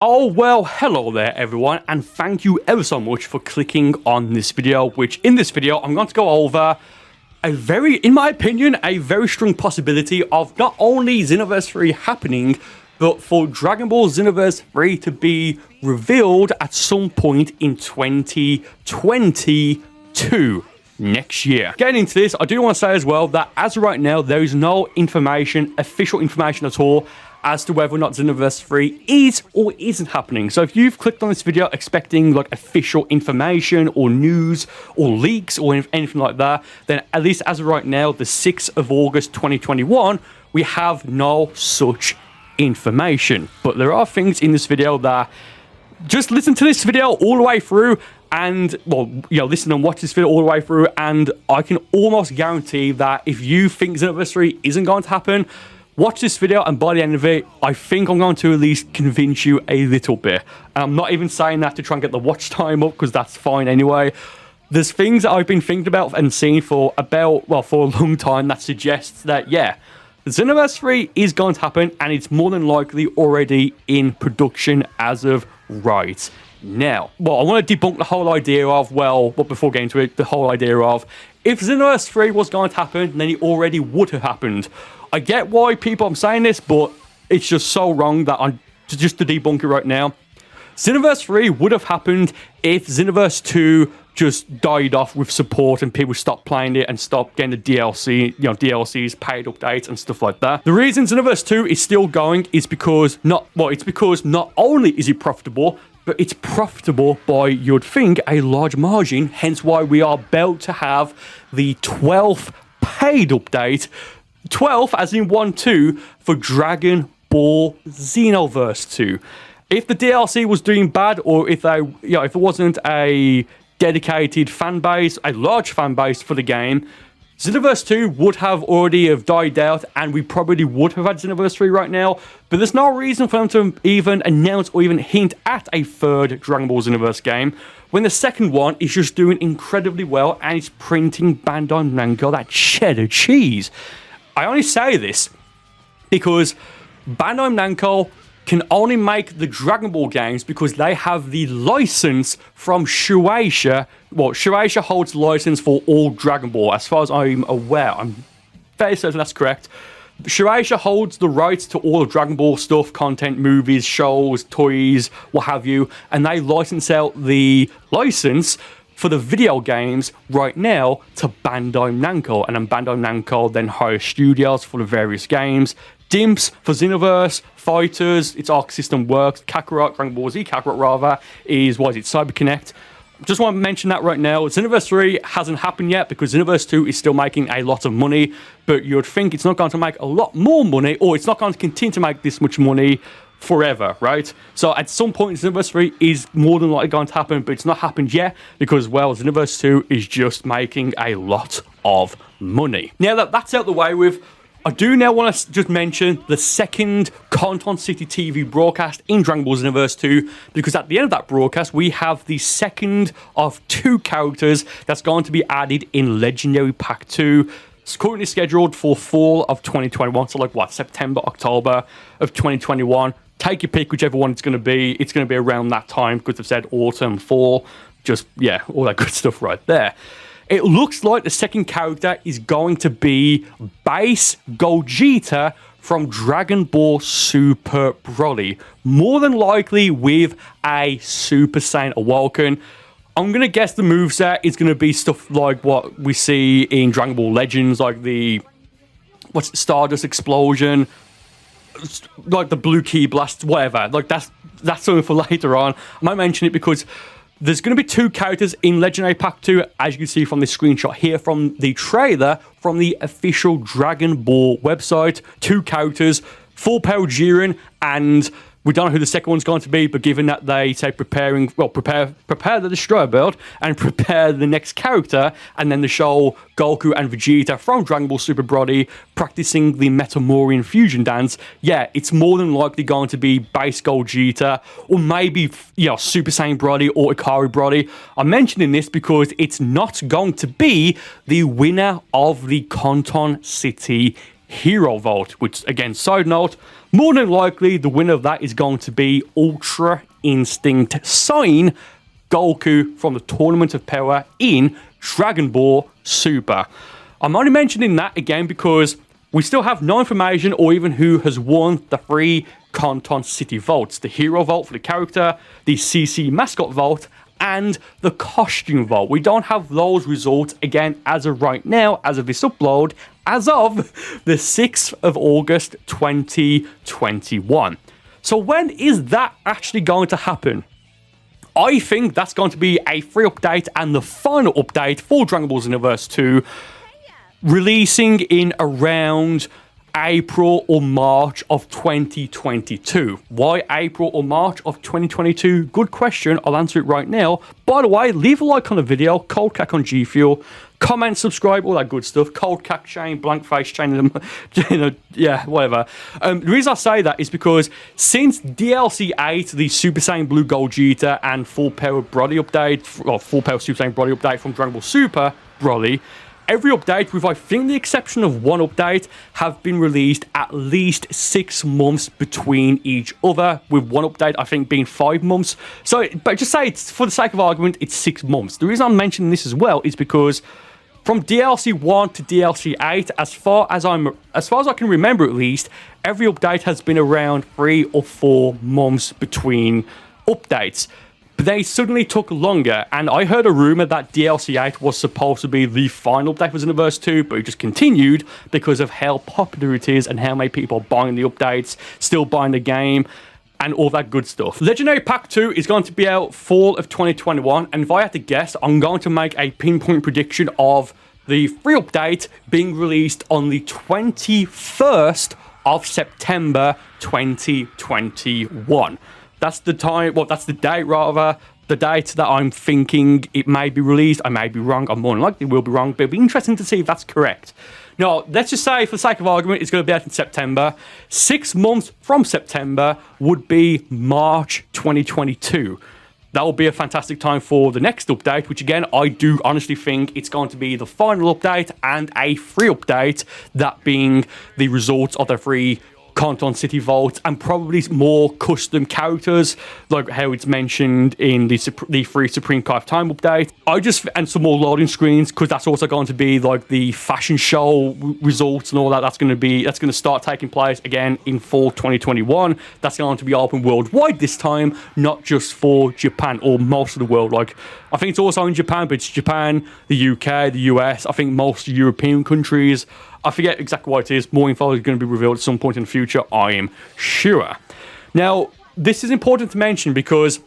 Oh well, hello there everyone, and thank you ever so much for clicking on this video, which in this video I'm going to go over in my opinion, a very strong possibility of not only Xenoverse 3 happening, but for Dragon Ball Xenoverse 3 to be revealed at some point in 2022. Next year. Getting into this, I do want to say as well that as of right now, there is no official information at all, as to whether or not Xenoverse 3 is or isn't happening. So if you've clicked on this video expecting like official information or news or leaks or anything like that, then at least as of right now, the 6th of August 2021, we have no such information. But there are things in this video that just listen to this video all the way through and, well, listen and watch this video all the way through, and I can almost guarantee that if you think Xenoverse 3 isn't going to happen, watch this video, and by the end of it, I think I'm going to at least convince you a little bit. I'm not even saying that to try and get the watch time up, because that's fine anyway. There's things that I've been thinking about and seeing for a long time that suggests that, yeah, Xenoverse 3 is going to happen, and it's more than likely already in production as of right now. Well, I want to debunk the whole idea of, before getting to it, the whole idea of, if Xenoverse 3 was going to happen, then it already would have happened. I get why I'm saying this, but it's just so wrong that just to debunk it right now. Xenoverse 3 would have happened if Xenoverse 2 just died off with support and people stopped playing it and stopped getting the DLC, DLCs, paid updates and stuff like that. The reason Xenoverse 2 is still going is because not only is it profitable, but it's profitable by, you'd think, a large margin, hence why we are about to have the 12th paid update, 12 as in 1-2, for Dragon Ball Xenoverse 2. If the DLC was doing bad, or if it wasn't a dedicated fan base, a large fan base for the game, Xenoverse 2 would have already died out, and we probably would have had Xenoverse 3 right now, but there's no reason for them to even announce or even hint at a third Dragon Ball Xenoverse game, when the second one is just doing incredibly well, and it's printing Bandai Namco that cheddar cheese. I only say this because Bandai Namco can only make the Dragon Ball games because they have the license from Shueisha. Well, Shueisha holds the license for all Dragon Ball, as far as I'm aware. I'm fairly certain that's correct. Shueisha holds the rights to all of Dragon Ball stuff, content, movies, shows, toys, what have you, and they license out the license for the video games right now to Bandai Namco, and then Bandai Namco then hires studios for the various games. Dimps for Xenoverse, Fighters, its Arc System works, Kakarot, Dragon Ball Z Kakarot rather, is CyberConnect. Just want to mention that right now. Xenoverse 3 hasn't happened yet because Xenoverse 2 is still making a lot of money, but you'd think it's not going to make a lot more money, or it's not going to continue to make this much money forever, right? So at some point, Xenoverse 3 is more than likely going to happen, but it's not happened yet because, well, Xenoverse 2 is just making a lot of money. Now that that's out the way with, I do now want to just mention the second Conton City TV broadcast in Dragon Ball Xenoverse 2, because at the end of that broadcast, we have the second of 2 characters that's going to be added in Legendary Pack 2. It's currently scheduled for fall of 2021, so September, October of 2021. Take your pick, whichever one it's going to be. It's going to be around that time, because they've said autumn, fall, all that good stuff right there. It looks like the second character is going to be Base Gogeta from Dragon Ball Super Broly. More than likely with a Super Saiyan Awoken. I'm going to guess the moveset is going to be stuff like what we see in Dragon Ball Legends, like the Stardust Explosion, like the Blue Key Blast, whatever. Like that's something for later on. I might mention it because there's going to be 2 characters in Legendary Pack 2, as you can see from this screenshot here from the trailer from the official Dragon Ball website. 2 characters, Full Power Jiren, and we don't know who the second one's going to be, but given that they say prepare the Destroyer build and prepare the next character, and then they show Goku and Vegeta from Dragon Ball Super Broly practicing the Metamorian fusion dance, yeah, it's more than likely going to be Base Gogeta, or maybe, Super Saiyan Broly or Ikari Broly. I'm mentioning this because it's not going to be the winner of the Conton City Hero Vote, which, again, side note, more than likely the winner of that is going to be Ultra Instinct Sign Goku from the Tournament of Power in Dragon Ball Super. I'm only mentioning that again because we still have no information or even who has won the 3 Conton City Votes. The Hero Vote for the character, the CC Mascot Vote, and the Costume Vote. We don't have those results, again, as of right now, as of this upload, as of the 6th of August 2021. So when is that actually going to happen? I think that's going to be a free update and the final update for Dragon Ball Xenoverse 2, releasing in around April or March of 2022. Why April or March of 2022? Good question. I'll answer it right now. By the way, leave a like on the video. Cold Cack on G Fuel. Comment, subscribe, all that good stuff. Cold Cack chain, blank face chain, yeah, whatever. The reason I say that is because since DLC 8, the Super Saiyan Blue Gogeta and Full Power Broly update, or Full Power Super Saiyan Broly update from Dragon Ball Super Broly, every update, with I think the exception of one update, have been released at least 6 months between each other, with one update I think being 5 months. So, but just say it's, for the sake of argument, it's 6 months. The reason I'm mentioning this as well is because from DLC 1 to DLC 8, as far as I can remember at least, every update has been around 3 or 4 months between updates. But they suddenly took longer, and I heard a rumor that DLC 8 was supposed to be the final update for Xenoverse 2, but it just continued because of how popular it is and how many people are buying the updates, still buying the game, and all that good stuff. Legendary Pack 2 is going to be out fall of 2021, and if I had to guess, I'm going to make a pinpoint prediction of the free update being released on the 21st of September 2021. That's the time, well, that's the date rather, the date that I'm thinking it may be released. I may be wrong, I'm more than likely will be wrong, but it'll be interesting to see if that's correct. Now, let's just say, for the sake of argument, it's going to be out in September. 6 months from September would be March 2022. That will be a fantastic time for the next update, which again, I do honestly think it's going to be the final update and a free update, that being the results of the free Conton City Vote, and probably more custom characters, like how it's mentioned in the free Supreme Kai of Time update. And some more loading screens, because that's also going to be like the fashion show results and all that. That's going to start taking place again in fall 2021. That's going to be open worldwide this time, not just for Japan or most of the world. Like, I think it's also in Japan, but it's Japan, the UK, the US, I think most European countries. I forget exactly what it is. More info is going to be revealed at some point in the future, I am sure. Now, this is important to mention because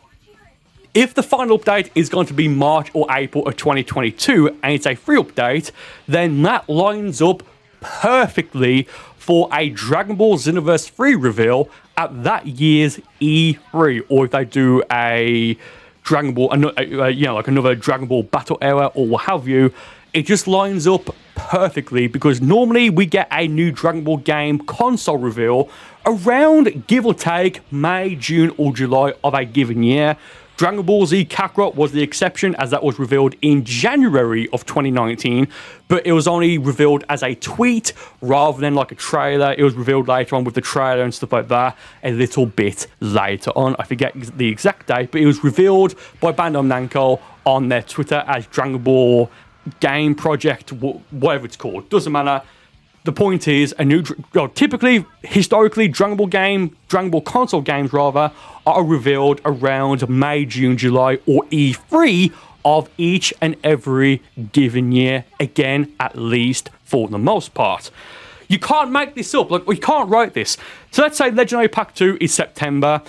if the final update is going to be March or April of 2022 and it's a free update, then that lines up perfectly for a Dragon Ball Xenoverse 3 reveal at that year's E3, or if they do a Dragon Ball, like another Dragon Ball Battle Era or what have you. It just lines up perfectly because normally we get a new Dragon Ball game console reveal around, give or take, May, June or July of a given year. Dragon Ball Z Kakarot was the exception, as that was revealed in January of 2019, but it was only revealed as a tweet rather than like a trailer. It was revealed later on with the trailer and stuff like that a little bit later on. I forget the exact date, but it was revealed by Bandai Namco on their Twitter as Dragon Ball Game Project, whatever it's called, doesn't matter. The point is, typically, historically, Dragon Ball console games rather, are revealed around May, June, July, or E3 of each and every given year. Again, at least for the most part. You can't make this up. Like, we can't write this. So let's say Legendary Pack 2 is September.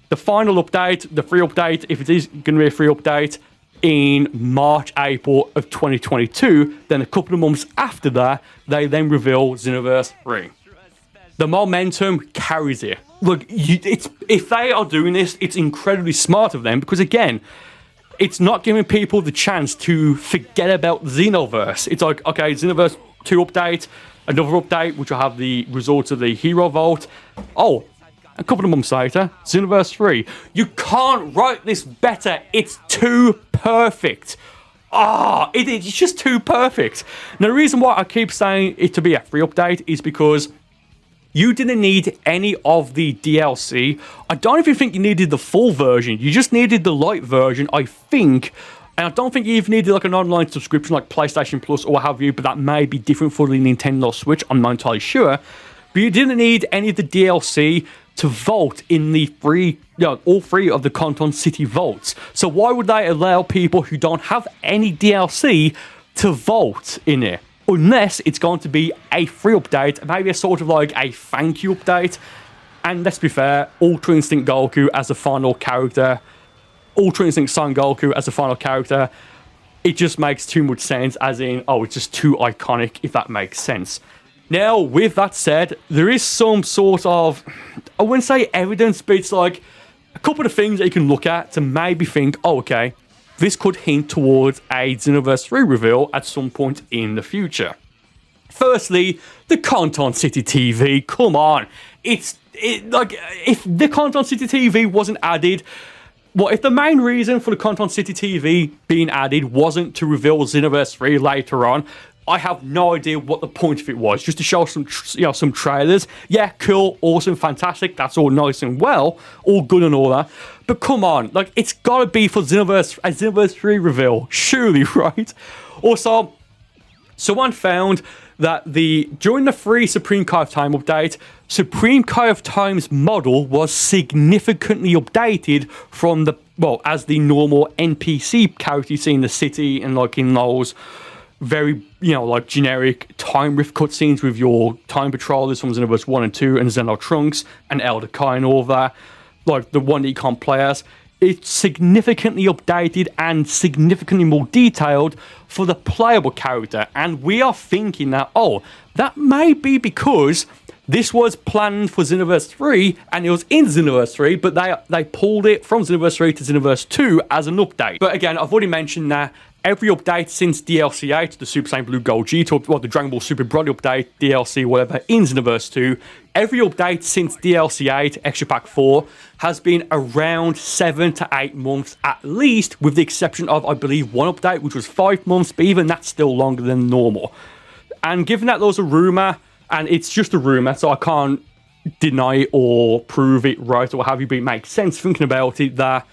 The final update, the free update, if it is going to be a free update, in March, April of 2022, then a couple of months after that, they then reveal Xenoverse 3. The momentum carries it. Look, if they are doing this, it's incredibly smart of them, because again, it's not giving people the chance to forget about Xenoverse. It's like, okay, Xenoverse 2 update, another update, which will have the results of the Hero Vote. Oh, a couple of months later, Xenoverse 3. You can't write this better. It's too perfect. it's just too perfect. Now, the reason why I keep saying it to be a free update is because you didn't need any of the DLC. I don't even think you needed the full version. You just needed the light version, I think. And I don't think you even needed like an online subscription like PlayStation Plus or what have you, but that may be different for the Nintendo Switch. I'm not entirely sure. But you didn't need any of the DLC to vote in the all three of the Conton City Votes. So why would they allow people who don't have any DLC to vote in it? Unless it's going to be a free update, maybe a sort of like a thank you update. And let's be fair, Ultra Instinct Goku as the final character, Ultra Instinct Son Goku as the final character, it just makes too much sense, as in, it's just too iconic, if that makes sense. Now, with that said, there is some sort of, I wouldn't say evidence, but it's like a couple of things that you can look at to maybe think, okay, this could hint towards a Xenoverse 3 reveal at some point in the future. Firstly, the Conton City TV. Come on. If the Conton City TV wasn't added, if the main reason for the Conton City TV being added wasn't to reveal Xenoverse 3 later on, I have no idea what the point of it was. Just to show some trailers. Yeah, cool, awesome, fantastic. That's all nice and well, all good and all that. But come on, it's gotta be for Xenoverse 3 reveal, surely, right? Also, someone found that during the free Supreme Kai of Time update, Supreme Kai of Time's model was significantly updated from as the normal NPC character you see in the city and in those very, generic time rift cutscenes with your time patrollers from Xenoverse 1 and 2 and Xeno Trunks and Elder Kai and all that, the one that you can't play as. It's significantly updated and significantly more detailed for the playable character. And we are thinking that, that may be because this was planned for Xenoverse 3 and it was in Xenoverse 3, but they pulled it from Xenoverse 3 to Xenoverse 2 as an update. But again, I've already mentioned that every update since DLC 8, the Super Saiyan Blue Gold GT, the Dragon Ball Super Broly update, DLC, whatever, in Xenoverse 2, every update since DLC 8, Extra Pack 4, has been around 7 to 8 months at least, with the exception of, I believe, one update, which was 5 months, but even that's still longer than normal. And given that there was a rumour, and it's just a rumour, so I can't deny it or prove it right or what have you, but it makes sense thinking about it, that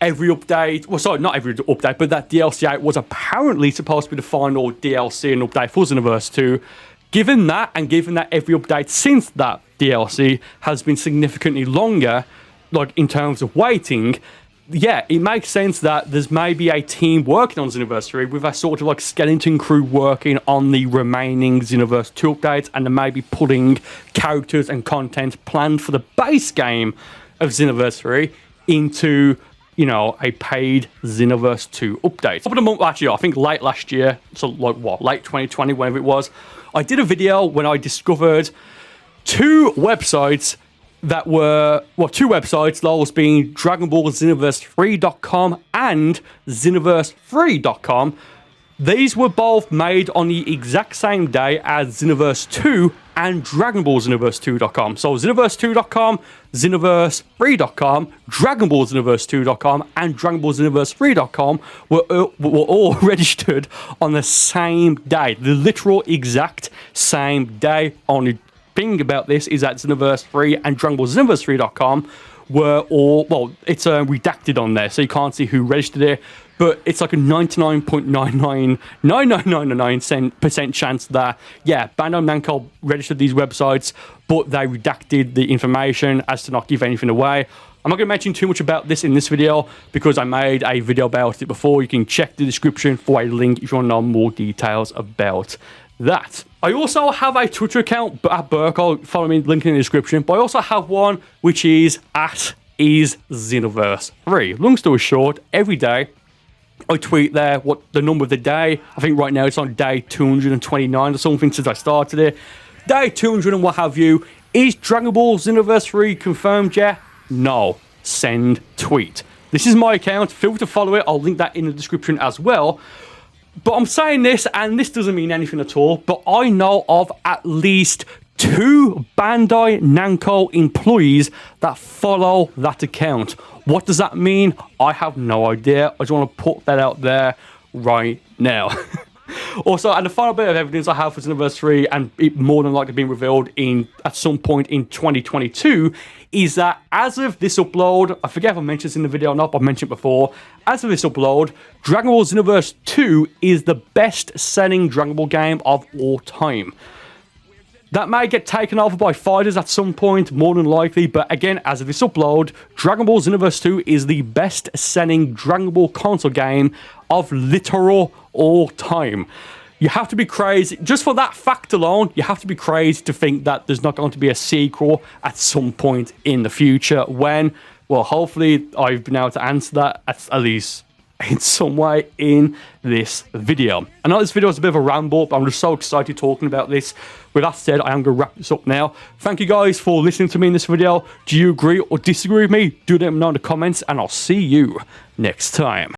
every update, not every update, but that DLC 8 was apparently supposed to be the final DLC and update for Xenoverse 2. Given that, and given that every update since that DLC has been significantly longer, in terms of waiting, yeah, it makes sense that there's maybe a team working on Xenoverse 3 with a sort of skeleton crew working on the remaining Xenoverse 2 updates, and they may be putting characters and content planned for the base game of Xenoverse 3 into a paid Xenoverse 2 update. Top of the month, actually, I think late last year, so late 2020, whenever it was, I did a video when I discovered two websites, those being Dragon Ball Xenoverse3.com and Xenoverse3.com. These were both made on the exact same day as Xenoverse 2 and Dragon Ball Xenoverse2.com. So Xenoverse2.com, Xenoverse3.com, Dragon Ball Xenoverse2.com, and Dragon Ball Xenoverse3.com were all registered on the same day. The literal exact same day. Only thing about this is that Xenoverse 3 and Dragon Ball Xenoverse3.com were all, it's redacted on there, so you can't see who registered it. But it's like a 99.999999% chance that, Bandai Namco registered these websites, but they redacted the information as to not give anything away. I'm not going to mention too much about this in this video because I made a video about it before. You can check the description for a link if you want to know more details about that. I also have a Twitter account at Burcol, follow me, link in the description, but I also have one which is @IsXenoverse3. Long story short, every day I tweet there what the number of the day. I think right now it's on day 229 or something since I started it. Day 200 and what have you. Is Dragon Ball Xenoverse 3 confirmed yet? No. Send tweet. This is my account. Feel free to follow it. I'll link that in the description as well. But I'm saying this, and this doesn't mean anything at all, but I know of at least 2 Bandai Namco employees that follow that account. What does that mean? I have no idea. I just want to put that out there right now. Also, and the final bit of evidence I have for Xenoverse 3, and it more than likely being revealed at some point in 2022, is that as of this upload, I forget if I mentioned this in the video or not, but I mentioned it before, as of this upload, Dragon Ball Xenoverse 2 is the best-selling Dragon Ball game of all time. That may get taken over by fighters at some point, more than likely, but again, as of this upload, Dragon Ball Xenoverse 2 is the best-selling Dragon Ball console game of literal all time. You have to be crazy, just for that fact alone, you have to be crazy to think that there's not going to be a sequel at some point in the future when, well, hopefully I've been able to answer that at least in some way in this video. I know this video is a bit of a ramble, but I'm just so excited talking about this. With that said, I am going to wrap this up now. Thank you guys for listening to me in this video. Do you agree or disagree with me? Do let me know in the comments, and I'll see you next time.